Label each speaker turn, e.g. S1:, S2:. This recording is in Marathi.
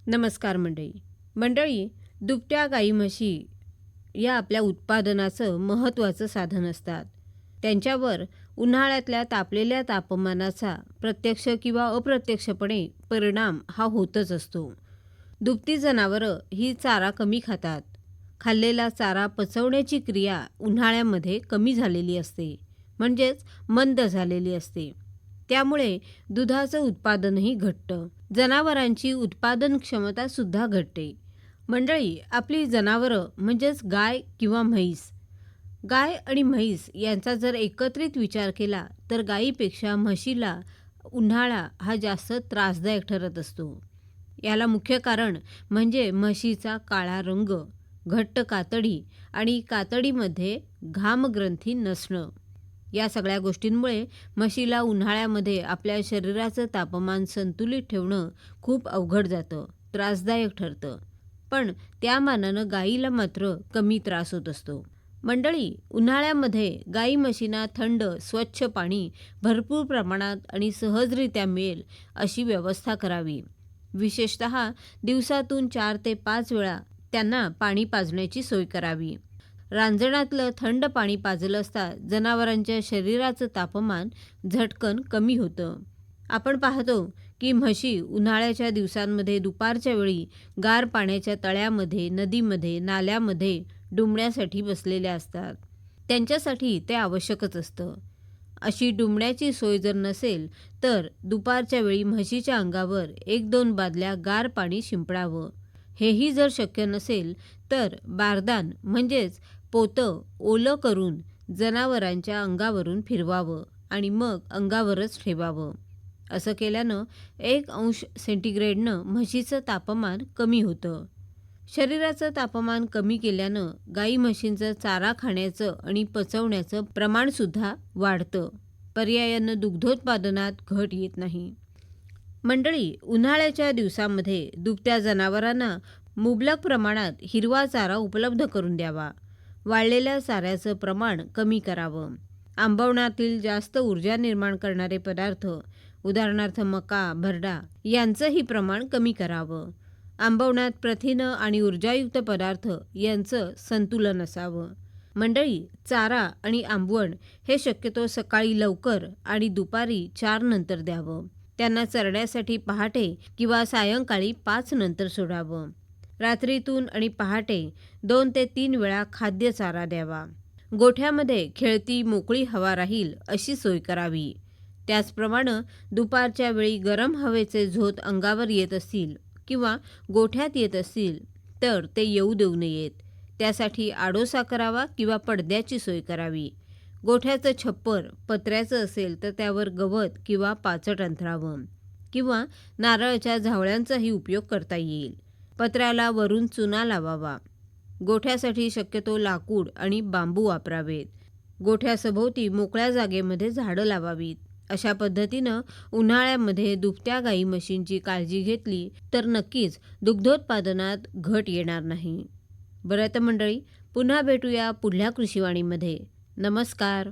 S1: नमस्कार मंडळी, दुभत्या गाई म्हशी या आपल्या उत्पादनाचं महत्त्वाचं साधन असतात. त्यांच्यावर उन्हाळ्यातल्या तापलेल्या तापमानाचा प्रत्यक्ष किंवा अप्रत्यक्षपणे परिणाम हा होतच असतो. दुभती जनावरं ही चारा कमी खातात. खाल्लेला चारा पचवण्याची क्रिया उन्हाळ्यामध्ये कमी झालेली असते, म्हणजेच मंद झालेली असते. त्यामुळे दुधाचं उत्पादनही घटतं. जनावरांची उत्पादन क्षमता सुद्धा घटते. मंडळी, आपली जनावरं म्हणजेच गाय किंवा म्हैस. गाय आणि म्हैस यांचा जर एकत्रित विचार केला तर गायीपेक्षा म्हशीला उन्हाळा हा जास्त त्रासदायक ठरत असतो. याला मुख्य कारण म्हणजे म्हशीचा काळा रंग, घट्ट कातडी आणि कातडीमध्ये घामग्रंथी नसणं. या सगळ्या गोष्टींमुळे म्हशीला उन्हाळ्यामध्ये आपल्या शरीराचं तापमान संतुलित ठेवणं खूप अवघड जातं, त्रासदायक ठरतं. पण त्या मानानं गाईला मात्र कमी त्रास होत असतो. मंडळी, उन्हाळ्यामध्ये गाई म्हशींना थंड स्वच्छ पाणी भरपूर प्रमाणात आणि सहजरित्या मिळेल अशी व्यवस्था करावी. विशेषतः दिवसातून 4 ते 5 वेळा त्यांना पाणी पाजण्याची सोय करावी. रांजणातलं थंड पाणी पाजलं असता जनावरांच्या शरीराचं तापमान झटकन कमी होतं. आपण पाहतो की म्हशी उन्हाळ्याच्या दिवसांमध्ये दुपारच्या वेळी गार पाण्याच्या तळ्यामध्ये, नदीमध्ये, नाल्यामध्ये डुंबण्यासाठी बसलेल्या असतात. त्यांच्यासाठी ते आवश्यकच असतं. अशी डुंबण्याची सोय जर नसेल तर दुपारच्या वेळी म्हशीच्या अंगावर 1-2 बादल्या गार पाणी शिंपडावं. हेही जर शक्य नसेल तर बारदान म्हणजेच पोतं ओलं करून जनावरांच्या अंगावरून फिरवावं आणि मग अंगावरच ठेवावं. असं केल्यानं 1 अंश सेंटीग्रेडनं म्हशीचं तापमान कमी होतं. शरीराचं तापमान कमी केल्यानं गाई म्हशींचं चारा खाण्याचं आणि पचवण्याचं प्रमाणसुद्धा वाढतं. पर्यायानं दुग्धोत्पादनात घट येत नाही. मंडळी, उन्हाळ्याच्या दिवसामध्ये दुभत्या जनावरांना मुबलक प्रमाणात हिरवा चारा उपलब्ध करून द्यावा. वाळलेल्या चाऱ्याचं प्रमाण कमी करावं. आंबवणातील जास्त ऊर्जा निर्माण करणारे पदार्थ, उदाहरणार्थ मका, भरडा यांचंही प्रमाण कमी करावं. आंबवण्यात प्रथिनं आणि ऊर्जायुक्त पदार्थ यांचं संतुलन असावं. मंडळी, चारा आणि आंबवण हे शक्यतो सकाळी लवकर आणि दुपारी 4 नंतर द्यावं. त्यांना चरण्यासाठी पहाटे किंवा सायंकाळी 5 नंतर सोडावं. रात्रीतून आणि पहाटे 2 ते 3 वेळा खाद्य चारा द्यावा. गोठ्यामध्ये खेळती मोकळी हवा राहील अशी सोय करावी. त्याचप्रमाणे दुपारच्या वेळी गरम हवेचे झोत अंगावर येत असतील किंवा गोठ्यात येत असतील तर ते येऊ देऊ नयेत. त्यासाठी आडोसा करावा किंवा पडद्याची सोय करावी. गोठ्याचं छप्पर पत्र्याचं असेल तर त्यावर गवत किंवा पाचट अंथरावं किंवा नारळाच्या झावळ्यांचाही उपयोग करता येईल. पत्र्याला वरून चुना लावावा. गोठ्यासाठी शक्यतो लाकूड आणि बांबू वापरावेत. गोठ्यासभोवती मोकळ्या जागेमध्ये झाडं लावावीत. अशा पद्धतीनं उन्हाळ्यामध्ये दुभत्या गाई म्हशींची काळजी घेतली तर नक्कीच दुग्धोत्पादनात घट येणार नाही. बरं तर मंडळी, पुन्हा भेटूया पुढल्या कृषीवाणीमध्ये. नमस्कार.